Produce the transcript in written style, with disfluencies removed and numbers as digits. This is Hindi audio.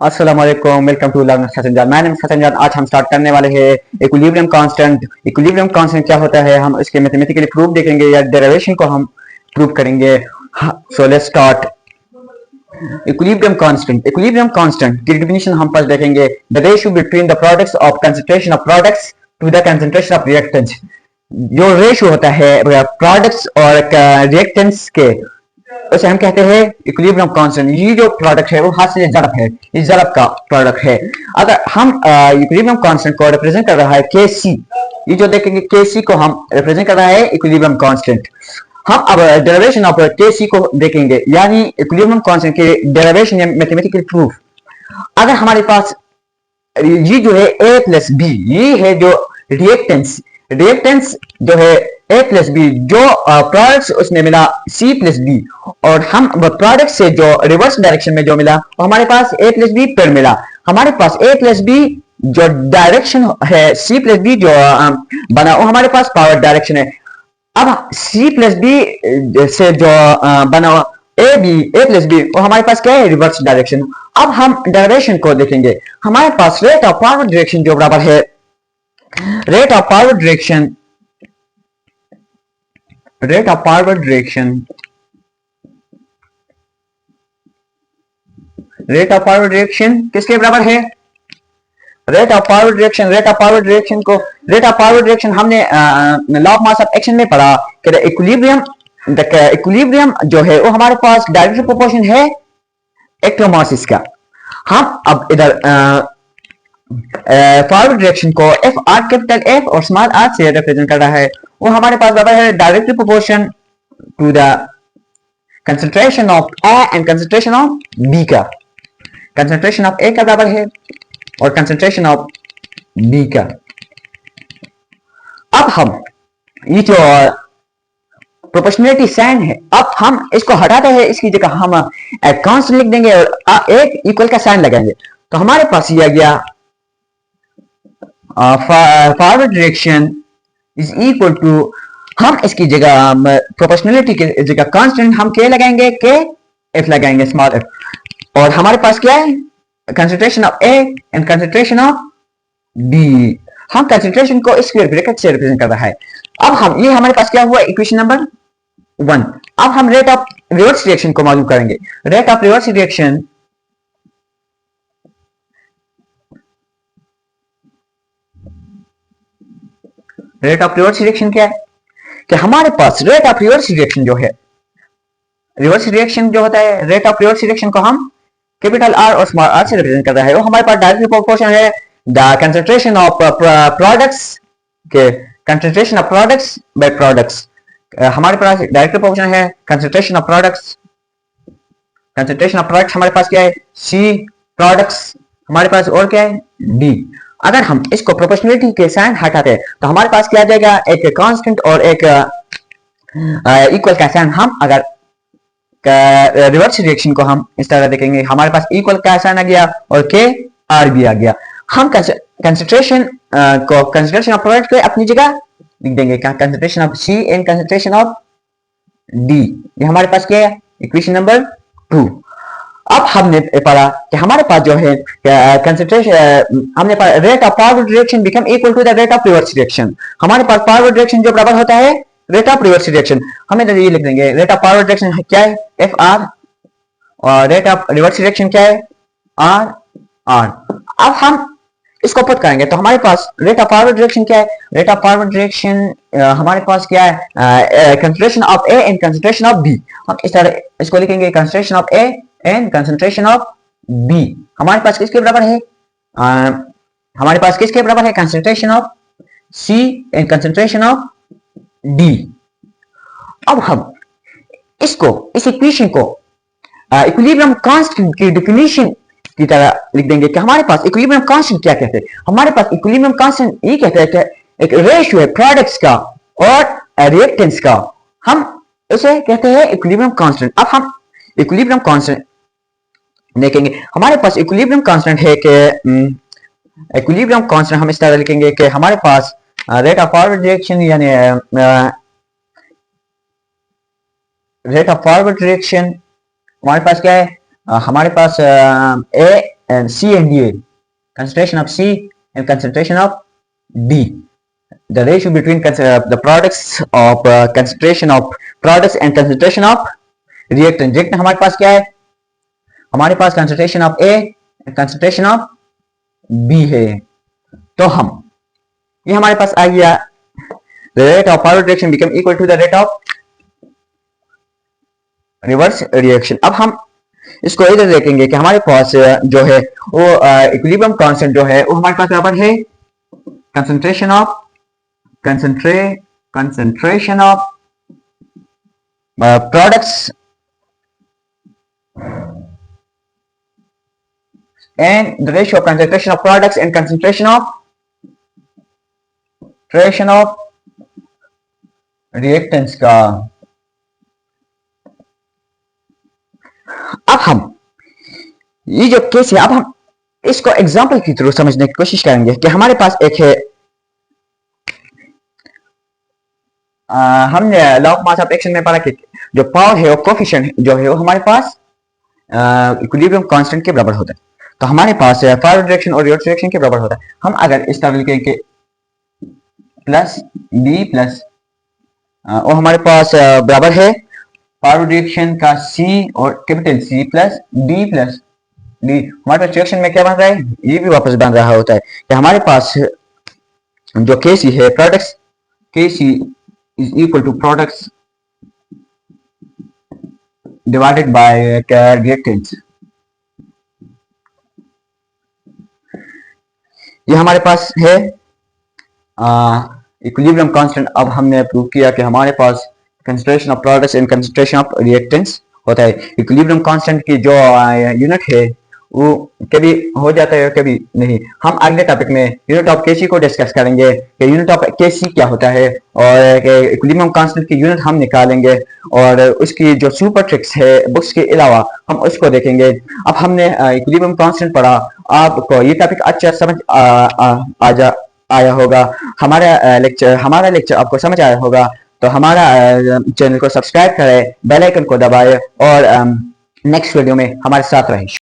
अस्सलाम वालेकुम, वेलकम टू लर्न सतंजान। मैं सतंजान। आज हम स्टार्ट करने वाले हैं इक्विलिब्रियम कांस्टेंट। इक्विलिब्रियम कांस्टेंट क्या होता है, हम इसके मैथमेटिकली प्रूफ देखेंगे या डेरिवेशन को हम प्रूव करेंगे। So let's start. Equilibrium constant की डेफिनेशन हम फर्स्ट देखेंगे। The ratio between the products of concentration of products to the concentration of reactants. जो रेशियो होता है प्रोडक्ट्स और रिएक्टेंट्स के, उसे हम कहते हैं इक्विलिब्रियम कांस्टेंट। ये जो प्रोडक्ट है वो हाथ से ज़रब है, इस ज़रब का प्रोडक्ट है। अगर हम इक्विलिब्रियम कांस्टेंट को रिप्रेजेंट कर रहा है के सी, ये जो देखेंगे के सी को हम रिप्रेजेंट कर रहा है इक्विलिब्रियम कांस्टेंट। हम अब डेरिवेशन ऑफ के सी को देखेंगे, यानी इक्विलिब्रियम कांस्टेंट के डेरिवेशन या मैथमेटिकल प्रूफ। अगर हमारे पास ये जो है ए प्लस बी, ये है जो रिएक्टेंस जो है ए प्लस बी, जो प्रोडक्ट्स उसमें मिला सी प्लस बी, और हम प्रोडक्ट से जो रिवर्स डायरेक्शन में जो मिला वो हमारे पास ए प्लस बी पर मिला। हमारे पास ए प्लस बी जो डायरेक्शन है, सी प्लस बी जो बना वो हमारे पास पावर डायरेक्शन है। अब सी प्लस बी से जो बना ए प्लस बी वो हमारे पास क्या है, रिवर्स डायरेक्शन। अब हम डायरेक्शन को देखेंगे। हमारे पास रेट ऑफ फॉरवर्ड डायरेक्शन जो बराबर है रेट ऑफ फॉरवर्ड डायरेक्शन किसके बराबर है? रेट ऑफ फॉरवर्ड डायरेक्शन हमने law of mass of action में पढ़ा कि इक्विलिब्रियम जो है वो हमारे पास डायरेक्ट प्रोपोर्शन है इलेक्ट्रोमासिस का। हम अब इधर फॉरवर्ड डायरेक्शन को एफ आर, कैपिटल एफ और स्मॉल आर से रिप्रेजेंट कर रहा है। वो हमारे पास बराबर है directly proportion to the concentration of A and concentration of B का। कंसंट्रेशन ऑफ ए का बराबर है और कंसंट्रेशन ऑफ बी का। अब हम ये जो प्रोपोर्शनलिटी साइन है, अब हम इसको हटाते हैं, इसकी जगह हम कांस्टेंट लिख देंगे और एक इक्वल का साइन लगाएंगे। तो हमारे पास ये आ गया forward direction is equal to, हम इसकी जगह प्रोपोर्शनलिटी की जगह कांस्टेंट हम के लगाएंगे, के एफ लगाएंगे, स्मॉल एफ। और हमारे पास क्या है, concentration of A and concentration of B. हम कंसंट्रेशन को स्क्वायर ब्रैकेट से रिप्रेजेंट कर रहा है। अब हम ये हमारे पास क्या हुआ, इक्वेशन नंबर 1। अब हम रेट ऑफ रिवर्स रिएक्शन को मालूम करेंगे। रेट ऑफ रिवर्स रिएक्शन क्या है कि हमारे पास रेट ऑफ रिवर्स रिएक्शन जो है, रिवर्स रिएक्शन जो होता है, रेट ऑफ रिवर्स रिएक्शन को हम कैपिटल आर और स्मॉल आर से रिप्रेजेंट कर रहा है। वो हमारे पास डायरेक्ट प्रोपोर्शन है द कंसंट्रेशन ऑफ प्रोडक्ट्स के concentration of products by products. हमारे पास डायरेक्ट प्रोपोर्शन है कंसंट्रेशन ऑफ प्रोडक्ट्स हमारे पास क्या है, सी प्रोडक्ट्स हमारे पास, और क्या है, डी। अगर हम इसको प्रोपोर्शनलिटी के साइन हटाते हैं तो हमारे पास क्या आ जाएगा, एक कांस्टेंट और एक इक्वल का साइन। हम अगर रिवर्स रिएक्शन को हम इस तरह देखेंगे, हमारे पास इक्वल का साइन आ गया और के आर भी आ गया। हम कंसंट्रेशन ऑफ प्रोडक्ट को अपनी जगह लिख देंगे, concentration of C and concentration of D. ये हमारे पास क्या है, इक्वेशन नंबर 2। अब हमने पढ़ा कि हमारे पास जो है कंसंट्रेशन, हमने पढ़ा rate of forward direction become equal to the rate of reverse direction. हमारे पास फॉरवर्ड डायरेक्शन जो बराबर होता है रेट ऑफ रिवर्स डायरेक्शन। हमें तो ये लिख देंगे, रेट ऑफ फॉरवर्ड डायरेक्शन क्या है, एफ आर, और रेट ऑफ रिवर्स डायरेक्शन क्या है, आर आर। अब हम इसको पुट करेंगे तो हमारे पास रेट ऑफ फॉरवर्ड डायरेक्शन क्या है, रेट ऑफ फॉरवर्ड डायरेक्शन हमारे पास क्या है, concentration of A and concentration of B. हम इस तरह इसको लिखेंगे, concentration of A and concentration of B हमारे पास किसके बराबर है, हमारे पास किसके बराबर है, concentration of C and concentration of D. अब हम इसको, इस इक्वेशन को इक्विलिब्रियम कांस्टेंट की डेफिनेशन की तरह लिख देंगे कि हमारे पास इक्विलिब्रियम कांस्टेंट क्या कहते हैं। हमारे पास इक्विलिब्रियम कांस्टेंट ये कहते हैं कि एक रेशियो है प्रोडक्ट्स का और रिएक्टेंट्स का, हम उसे कहते हैं इक्विलिब्रियम कांस्टेंट। अब हम इक्विलिब्रियम कांस्टेंट देखेंगे। हमारे पास इक्विलिब्रियम कांस्टेंट है कि इक्विलिब्रियम कांस्टेंट हम इस तरह लिखेंगे कि हमारे पास रेट ऑफ फॉरवर्ड डायरेक्शन, यानी रेट ऑफ फॉरवर्ड डायरेक्शन हमारे पास क्या है, हमारे पास ए and C and D, concentration of C and concentration of D. The ratio between the products of concentration of products and concentration of reactant. reactant हमारे पास क्या है? हमारे पास concentration of A and concentration of B है. तो हम ये हमारे पास आ गया, the rate of forward reaction become equal to the rate of reverse reaction. अब हम इसको इधर देखेंगे कि हमारे पास जो है वो इक्विलिब्रियम कांस्टेंट जो है वो हमारे पास बराबर है concentration of products and the ratio of concentration of products and concentration of reactants का. अब हम ये जो केस है, अब हम इसको एग्जांपल की थ्रू समझने की कोशिश करेंगे कि हमारे पास एक है, हमने law of mass of action में पढ़ा कि जो पावर है वो कोफिशिएंट जो है वो हमारे पास इक्विलिब्रियम कांस्टेंट के बराबर होता है. तो हमारे पास फॉरवर्ड डायरेक्शन और रिवर्स डायरेक्शन के बराबर होता है. हम अगर इस तरह लिखेंगे प्लस बी प्लस वो हमारे पास बराबर है फॉरवर्ड डायरेक्शन का सी और capital C plus D plus D. हमारे पास डायरेक्शन में क्या बन रहा है? ये भी वापस बन रहा होता है कि हमारे पास जो के सी है प्रोडक्ट्स, के सी is equal to products divided by reactants. ये हमारे पास है इक्विलिब्रियम कांस्टेंट. अब हमने प्रूव किया कि हमारे पास concentration of products and concentration of reactants होता है. इक्विलिब्रियम कांस्टेंट की जो यूनिट है वो कभी हो जाता है कभी नहीं. हम अगले टॉपिक में यूनिट ऑफ केसी को डिस्कस करेंगे कि यूनिट ऑफ केसी क्या होता है और इक्विलिब्रियम कांस्टेंट की यूनिट हम निकालेंगे और उसकी जो सुपर ट्रिक्स है बुक्स के अलावा हम उसको देखेंगे. अब हमने इक्विलिब्रियम कांस्टेंट पढ़ा, आपको ये टॉपिक अच्छा समझ आया होगा. हमारा लेक्चर आपको समझ आया होगा तो हमारा चैनल को सब्सक्राइब करें, बेल आइकन को दबाएं और नेक्स्ट वीडियो में हमारे साथ रहें.